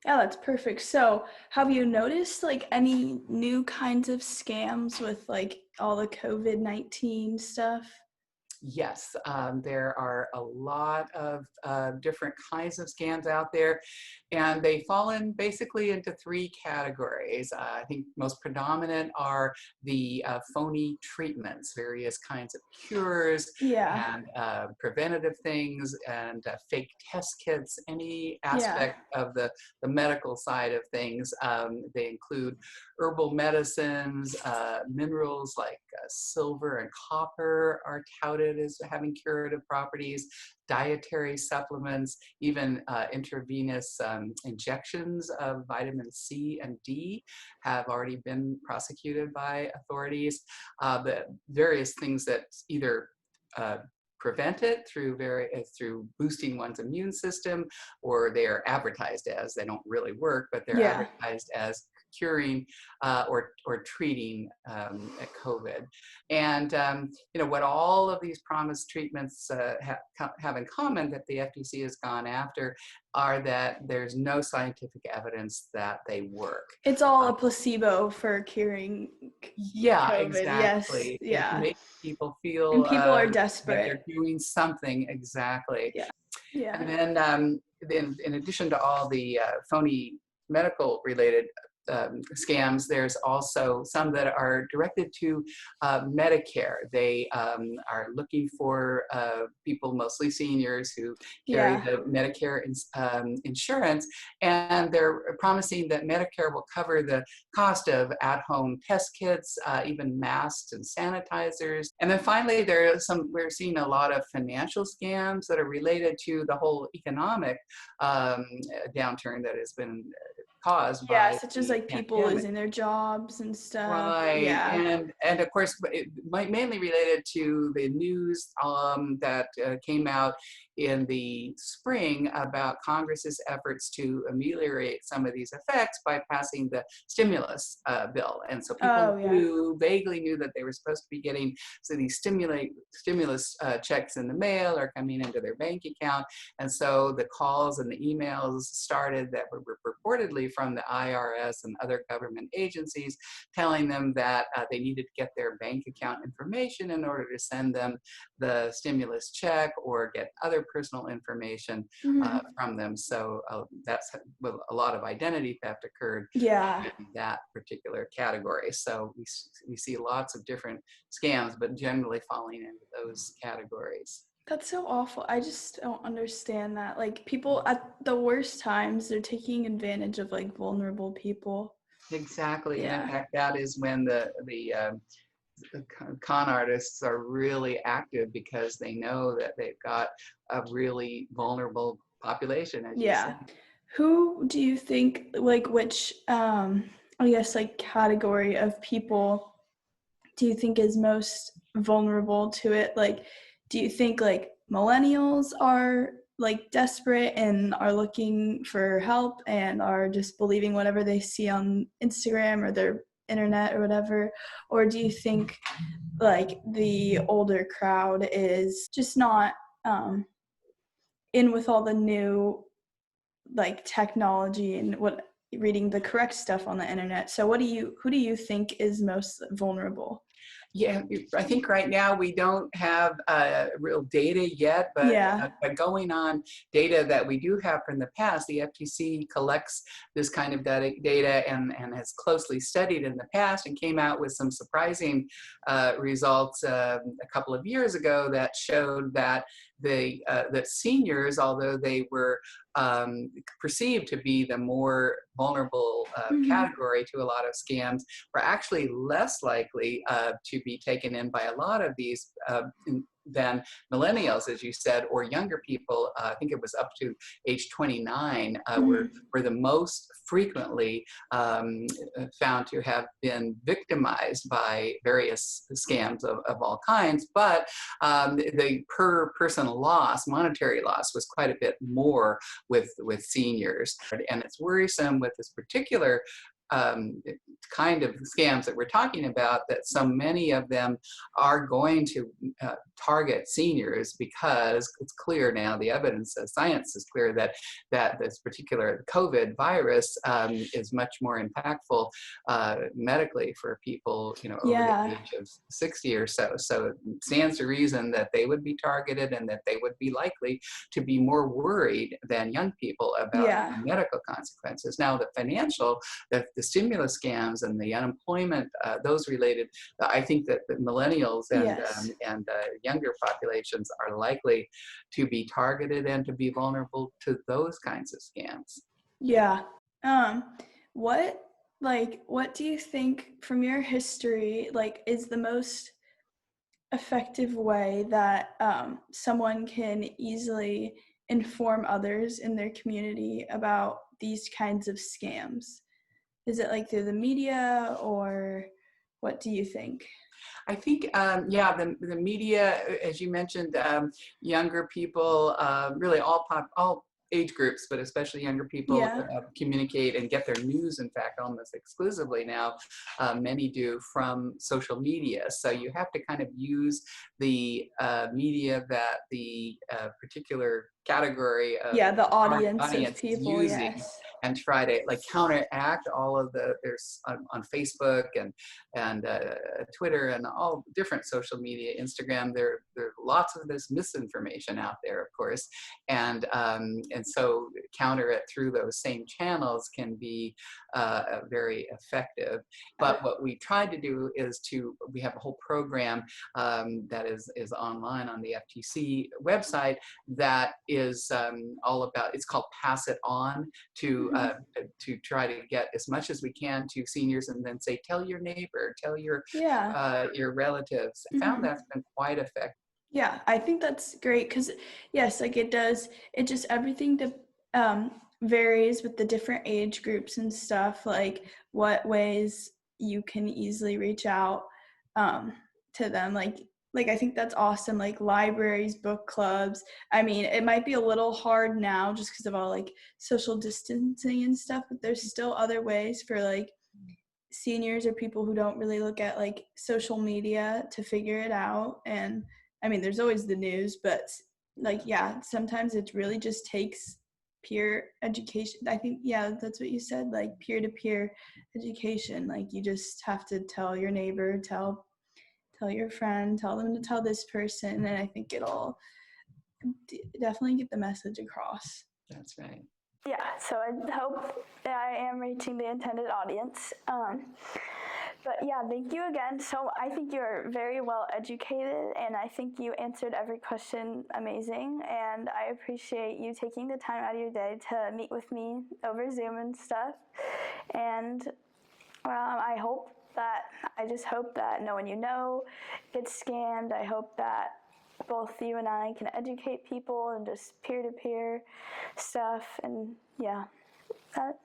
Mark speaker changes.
Speaker 1: Yeah, that's perfect. So, have you noticed like any new kinds of scams with like all the COVID-19 stuff?
Speaker 2: Yes, there are a lot of different kinds of scams out there, and they fall in basically into three categories. I think most predominant are the phony treatments, various kinds of cures
Speaker 1: Yeah.
Speaker 2: and preventative things, and fake test kits, any
Speaker 1: Yeah.
Speaker 2: aspect of the medical side of things. They include herbal medicines, minerals like silver and copper are touted as having curative properties, dietary supplements, even intravenous injections of vitamin C and D have already been prosecuted by authorities. The various things that either uh, prevent it through boosting one's immune system, or they are advertised as, they don't really work, but they're
Speaker 1: Yeah.
Speaker 2: advertised as curing or treating COVID. And what all of these promised treatments have in common that the FTC has gone after are that there's no scientific evidence that they work.
Speaker 1: It's all a
Speaker 2: Um,
Speaker 1: placebo for curing
Speaker 2: yeah,
Speaker 1: COVID. Yes.
Speaker 2: exactly. It
Speaker 1: Yeah.
Speaker 2: makes people
Speaker 1: And
Speaker 2: feel
Speaker 1: people are
Speaker 2: that they're
Speaker 1: desperate.
Speaker 2: doing something exactly.
Speaker 1: Yeah. Yeah.
Speaker 2: And then, in addition to all the phony medical related scams, there's also some that are directed to Medicare. They are looking for people, mostly seniors, who carry
Speaker 1: Yeah.
Speaker 2: the Medicare insurance, and they're promising that Medicare will cover the cost of at-home test kits, even masks and sanitizers. And then finally, we're seeing a lot of financial scams that are related to the whole economic um, downturn that has been caused
Speaker 1: Yeah,
Speaker 2: by
Speaker 1: such as
Speaker 2: the
Speaker 1: like people
Speaker 2: pandemic.
Speaker 1: losing their jobs and stuff.
Speaker 2: Right,
Speaker 1: Yeah.
Speaker 2: and of course, it mainly related to the news that came out in the spring about Congress's efforts to ameliorate some of these effects by passing the stimulus bill. And so people
Speaker 1: Oh, yeah.
Speaker 2: vaguely knew that they were supposed to be getting these stimulus checks in the mail or coming into their bank account. And so the calls and the emails started that were reportedly from the IRS and other government agencies, telling them that they needed to get their bank account information in order to send them the stimulus check or get other personal information
Speaker 1: Mhm.
Speaker 2: from them. So that's well, a lot of identity theft occurred
Speaker 1: Yeah.
Speaker 2: in that particular category. So we see lots of different scams, but generally falling into those categories.
Speaker 1: That's so awful. I just don't understand that. Like people at the worst times, they're taking advantage of like vulnerable people.
Speaker 2: Exactly, and in
Speaker 1: Yeah.
Speaker 2: fact, that is when the con artists are really active because they know that they've got a really vulnerable population, as you said.
Speaker 1: Yeah. Who do you think like which I guess like category of people do you think is most vulnerable to it? Like do you think like millennials are like desperate and are looking for help and are just believing whatever they see on Instagram or their internet or whatever? Or do you think like the older crowd is just not um in with all the new like technology and what reading the correct stuff on the internet. So who do you think is most vulnerable?
Speaker 2: Yeah, I think right now we don't have real data yet,
Speaker 1: Yeah.
Speaker 2: but going on data that we do have from the past, the FTC collects this kind of data and has closely studied in the past and came out with some surprising results a couple of years ago that showed that that seniors, although they were um, perceived to be the more vulnerable
Speaker 1: Mhm.
Speaker 2: category to a lot of scams, were actually less likely to be taken in by a lot of these than millennials, as you said, or younger people. I think it was up to age 29
Speaker 1: Mhm.
Speaker 2: were the most frequently found to have been victimized by various scams of all kinds. But the per person loss, monetary loss, was quite a bit more with seniors. And it's worrisome with this particular kind of scams that we're talking about, that so many of them are going to target seniors, because it's clear now, the evidence, the science is clear that this particular COVID virus is much more impactful medically for people, over the
Speaker 1: Yeah.
Speaker 2: age of 60 or so. So it stands to reason that they would be targeted, and that they would be likely to be more worried than young people about
Speaker 1: Yeah.
Speaker 2: medical consequences. Now, the stimulus scams and the unemployment, those related, I think that the millennials
Speaker 1: Yes.
Speaker 2: and younger populations are likely to be targeted and to be vulnerable to those kinds of scams.
Speaker 1: Yeah. Um, what what do you think from your history is the most effective way that someone can easily inform others in their community about these kinds of scams? Is it through the media, or what do you think?
Speaker 2: I think, yeah, the media, as you mentioned, younger people, really all age groups, but especially younger people,
Speaker 1: Yeah.
Speaker 2: communicate and get their news, in fact, almost exclusively now, many do, from social media. So you have to kind of use the media that the particular category of
Speaker 1: Yeah, the
Speaker 2: target
Speaker 1: audience of
Speaker 2: audience is
Speaker 1: people,
Speaker 2: using,
Speaker 1: yes.
Speaker 2: and try to counteract all of there's on Facebook and Twitter and all different social media, Instagram. There are lots of this misinformation out there, of course, and so counter it through those same channels can be very effective. But what we tried to do is we have a whole program that is online on the FTC website that is all about. It's called Pass It On,
Speaker 1: Mhm.
Speaker 2: to try to get as much as we can to seniors, and then say, tell your neighbor, tell
Speaker 1: Yeah.
Speaker 2: your relatives. I found
Speaker 1: Mhm.
Speaker 2: that's been quite effective.
Speaker 1: Yeah, I think that's great because, yes, it just everything varies with the different age groups and stuff, what ways you can easily reach out um, to them. I think that's awesome. Libraries, book clubs. I mean, it might be a little hard now just because of all social distancing and stuff, but there's still other ways for seniors or people who don't really look at social media to figure it out. And I mean, there's always the news, but yeah, sometimes it really just takes peer education. I think, yeah, that's what you said, peer-to-peer education. You just have to tell your neighbor, tell your friend, tell them to tell this person, and I think it'll definitely get the message across.
Speaker 2: That's right.
Speaker 3: Yeah, so I hope that I am reaching the intended audience. But yeah, thank you again. So I think you're very well educated, and I think you answered every question amazing. And I appreciate you taking the time out of your day to meet with me over Zoom and stuff. And I just hope that no one you know gets scammed. I hope that both you and I can educate people and just peer-to-peer stuff. And yeah, that